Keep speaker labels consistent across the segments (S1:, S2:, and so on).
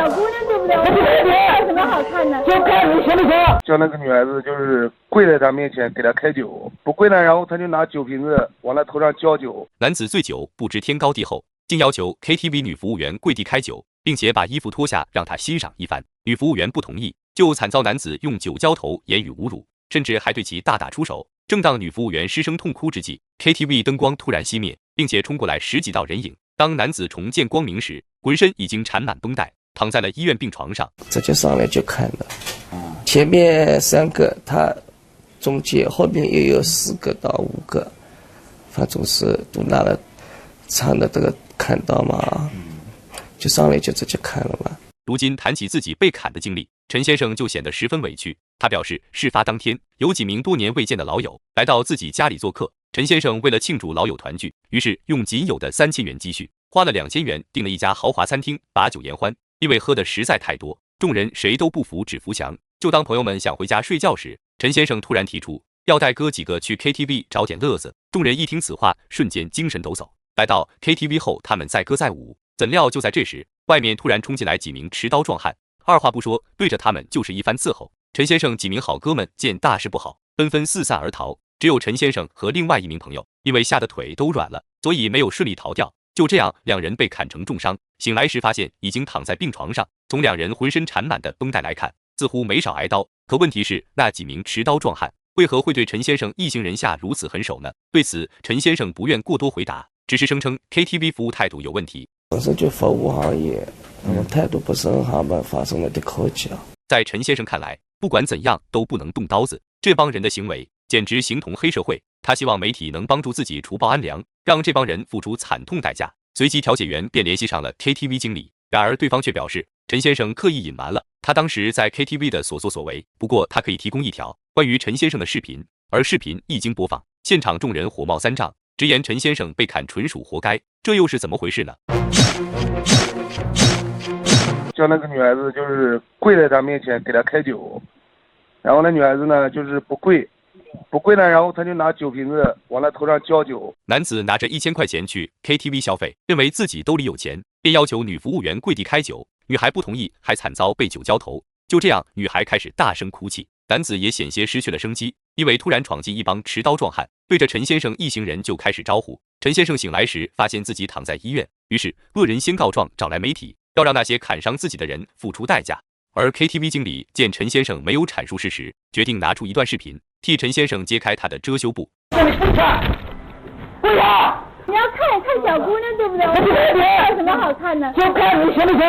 S1: 小姑娘对不对？我觉得有什么好看的？
S2: 就看你行不行？
S3: 叫那个女孩子就是跪在他面前给他开酒，不跪呢，然后他就拿酒瓶子往他头上浇酒。
S4: 男子醉酒不知天高地厚，竟要求 KTV 女服务员跪地开酒，并且把衣服脱下让她欣赏一番。女服务员不同意，就惨遭男子用酒浇头，言语侮辱，甚至还对其大打出手。正当女服务员失声痛哭之际， KTV 灯光突然熄灭，并且冲过来10几道人影。当男子重见光明时，浑身已经缠满绷带，躺在了医院病床上。
S5: 这就上来就看了，前面3个，他中间后面也有4个到5个，反正是都拿了唱的这个看到嘛，就上来就直接看了嘛。
S4: 如今谈起自己被砍的经历，陈先生就显得十分委屈。他表示，事发当天有几名多年未见的老友来到自己家里做客，陈先生为了庆祝老友团聚，于是用仅有的3000元积蓄，花了2000元订了一家豪华餐厅，把酒言欢。因为喝的实在太多，众人谁都不服只服强。就当朋友们想回家睡觉时，陈先生突然提出要带哥几个去 KTV 找点乐子。众人一听此话，瞬间精神抖擞。来到 KTV 后，他们载歌载舞，怎料就在这时，外面突然冲进来几名持刀壮汉，二话不说，对着他们就是一番伺候。陈先生几名好哥们见大事不好，纷纷四散而逃，只有陈先生和另外一名朋友因为吓得腿都软了，所以没有顺利逃掉。就这样，两人被砍成重伤，醒来时发现已经躺在病床上。从两人浑身缠满的绷带来看，似乎没少挨刀。可问题是，那几名持刀壮汉为何会对陈先生一行人下如此狠手呢？对此，陈先生不愿过多回答，只是声称 KTV 服务态度有问题。
S5: 本身就服务行业，态度不是很好嘛，发生了点口角。
S4: 在陈先生看来，不管怎样都不能动刀子，这帮人的行为简直形同黑社会。他希望媒体能帮助自己除暴安良，让这帮人付出惨痛代价。随即调解员便联系上了 KTV 经理，然而对方却表示陈先生刻意隐瞒了他当时在 KTV 的所作所为，不过他可以提供一条关于陈先生的视频。而视频一经播放，现场众人火冒三丈，直言陈先生被砍纯属活该。这又是怎么回事呢？
S3: 叫那个女孩子就是跪在他面前给他开酒，然后那女孩子呢就是不跪呢，然后他就拿酒瓶子往他头上浇酒。
S4: 男子拿着1000块钱去 KTV 消费，认为自己兜里有钱，便要求女服务员跪地开酒，女孩不同意，还惨遭被酒浇头。就这样，女孩开始大声哭泣，男子也险些失去了生机，因为突然闯进一帮持刀壮汉，对着陈先生一行人就开始招呼。陈先生醒来时发现自己躺在医院，于是恶人先告状，找来媒体，要让那些砍伤自己的人付出代价。而 KTV 经理见陈先生没有阐述事实，决定拿出一段视频，替陈先生揭开他的遮羞布。
S2: 叫你跪下！跪下！
S1: 你要看小姑娘对不对？我觉得有什么好看的？
S2: 就看你行不行？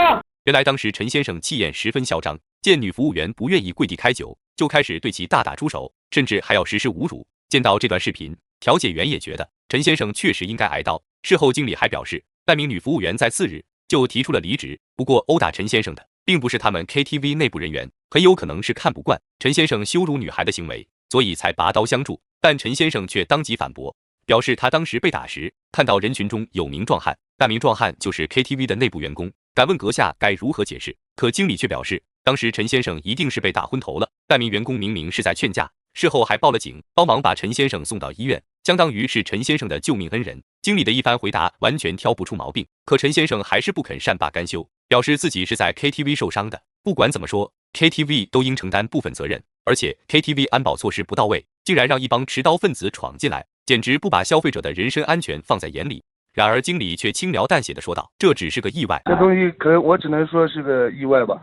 S4: 原来当时陈先生气焰十分嚣张，见女服务员不愿意跪地开酒，就开始对其大打出手，甚至还要实施侮辱。见到这段视频，调解员也觉得陈先生确实应该挨刀。事后经理还表示，那名女服务员在次日就提出了离职，不过殴打陈先生的并不是他们 KTV 内部人员，很有可能是看不惯陈先生羞辱女孩的行为，所以才拔刀相助。但陈先生却当即反驳，表示他当时被打时看到人群中有名壮汉，那名壮汉就是 KTV 的内部员工。敢问阁下该如何解释？可经理却表示，当时陈先生一定是被打昏头了，那名员工明明是在劝架，事后还报了警，帮忙把陈先生送到医院，相当于是陈先生的救命恩人。经理的一番回答完全挑不出毛病，可陈先生还是不肯善罢甘休，表示自己是在 KTV 受伤的。不管怎么说， KTV 都应承担部分责任，而且 KTV 安保措施不到位，竟然让一帮持刀分子闯进来，简直不把消费者的人身安全放在眼里。然而经理却轻描淡写地说道，这只是个意外。
S3: 这东西可能我只能说是个意外吧，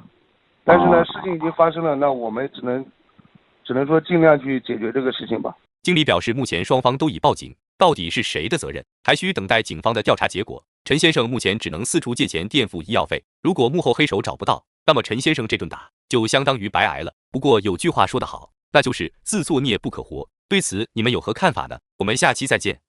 S3: 但是呢，事情已经发生了，那我们只能说尽量去解决这个事情吧。
S4: 经理表示，目前双方都已报警，到底是谁的责任，还需等待警方的调查结果。陈先生目前只能四处借钱垫付医药费，如果幕后黑手找不到，那么陈先生这顿打就相当于白挨了。不过有句话说得好，那就是自作孽不可活。对此你们有何看法呢？我们下期再见。